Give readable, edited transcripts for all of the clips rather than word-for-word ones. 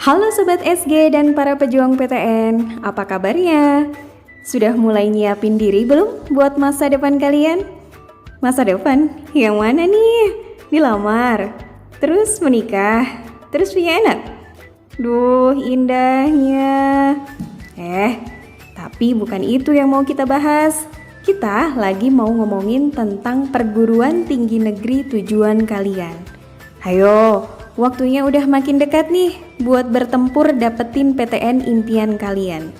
Halo Sobat SG dan para pejuang PTN, apa kabarnya? Sudah mulai nyiapin diri belum buat masa depan kalian? Masa depan? Yang mana nih? Dilamar? Terus menikah? Terus punya anak? Duh, indahnya. Tapi bukan itu yang mau kita bahas. Kita lagi mau ngomongin tentang perguruan tinggi negeri tujuan kalian. Ayo, waktunya udah makin dekat nih buat bertempur dapetin PTN impian kalian.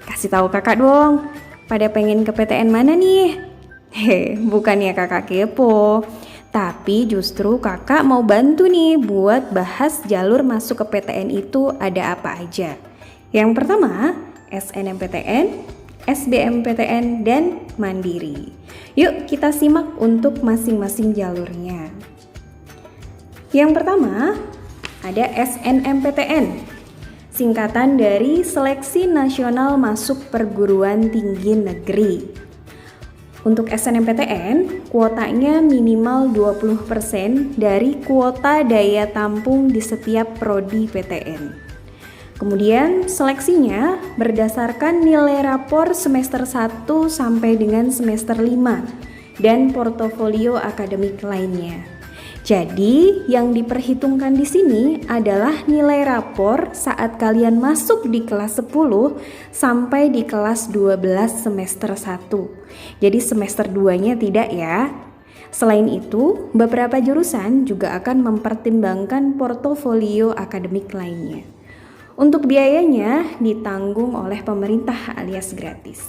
Kasih tahu kakak dong, pada pengen ke PTN mana nih? Bukannya kakak kepo, tapi justru kakak mau bantu nih buat bahas jalur masuk ke PTN itu ada apa aja. Yang pertama, SNMPTN, SBMPTN, dan Mandiri. Yuk kita simak untuk masing-masing jalurnya. Yang pertama, ada SNMPTN, singkatan dari Seleksi Nasional Masuk Perguruan Tinggi Negeri. Untuk SNMPTN, kuotanya minimal 20% dari kuota daya tampung di setiap prodi PTN. Kemudian seleksinya berdasarkan nilai rapor semester 1 sampai dengan semester 5 dan portofolio akademik lainnya. Jadi, yang diperhitungkan di sini adalah nilai rapor saat kalian masuk di kelas 10 sampai di kelas 12 semester 1. Jadi semester 2-nya tidak ya. Selain itu, beberapa jurusan juga akan mempertimbangkan portofolio akademik lainnya. Untuk biayanya ditanggung oleh pemerintah alias gratis.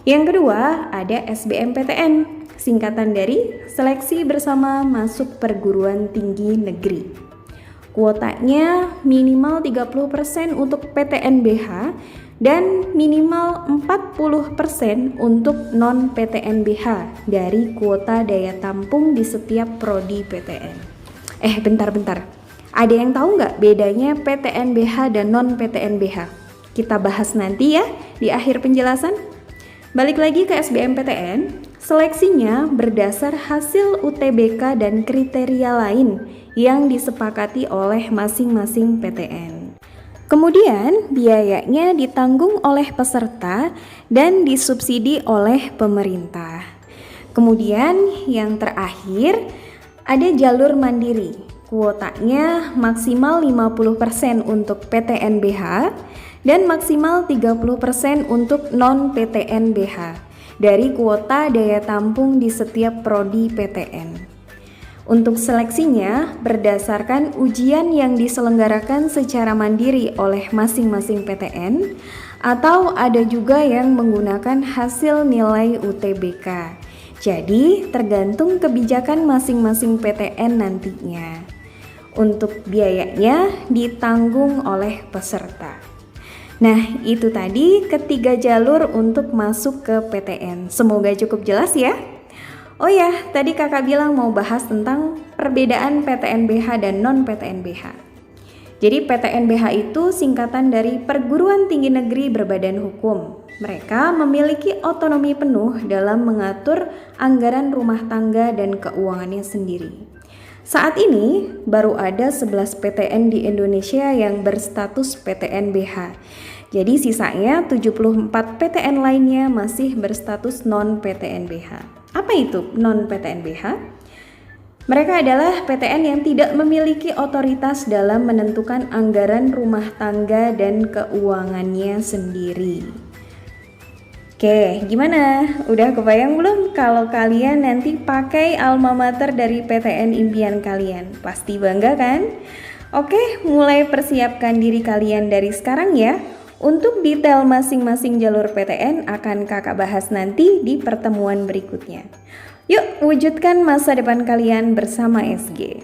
Yang kedua, ada SBMPTN, singkatan dari Seleksi Bersama Masuk Perguruan Tinggi Negeri. Kuotanya minimal 30% untuk PTNBH dan minimal 40% untuk non-PTNBH dari kuota daya tampung di setiap prodi PTN. Bentar. Ada yang tahu nggak bedanya PTNBH dan non-PTNBH? Kita bahas nanti ya di akhir penjelasan. Balik lagi ke SBMPTN, seleksinya berdasar hasil UTBK dan kriteria lain yang disepakati oleh masing-masing PTN. Kemudian biayanya ditanggung oleh peserta dan disubsidi oleh pemerintah. Kemudian yang terakhir ada jalur mandiri. Kuotanya maksimal 50% untuk PTNBH dan maksimal 30% untuk non-PTNBH dari kuota daya tampung di setiap prodi PTN. Untuk seleksinya berdasarkan ujian yang diselenggarakan secara mandiri oleh masing-masing PTN atau ada juga yang menggunakan hasil nilai UTBK. Jadi tergantung kebijakan masing-masing PTN nantinya. Untuk biayanya ditanggung oleh peserta. Nah, itu tadi ketiga jalur untuk masuk ke PTN. Semoga cukup jelas ya. Oh ya, tadi kakak bilang mau bahas tentang perbedaan PTNBH dan non-PTNBH. Jadi PTNBH itu singkatan dari Perguruan Tinggi Negeri Berbadan Hukum. Mereka memiliki otonomi penuh dalam mengatur anggaran rumah tangga dan keuangannya sendiri. Saat ini baru ada 11 PTN di Indonesia yang berstatus PTNBH. Jadi sisanya 74 PTN lainnya masih berstatus non-PTNBH. Apa itu non-PTNBH? Mereka adalah PTN yang tidak memiliki otoritas dalam menentukan anggaran rumah tangga dan keuangannya sendiri. Oke, gimana? Udah kebayang belum kalau kalian nanti pakai alma mater dari PTN impian kalian? Pasti bangga kan? Oke, mulai persiapkan diri kalian dari sekarang ya. Untuk detail masing-masing jalur PTN akan kakak bahas nanti di pertemuan berikutnya. Yuk, wujudkan masa depan kalian bersama SG.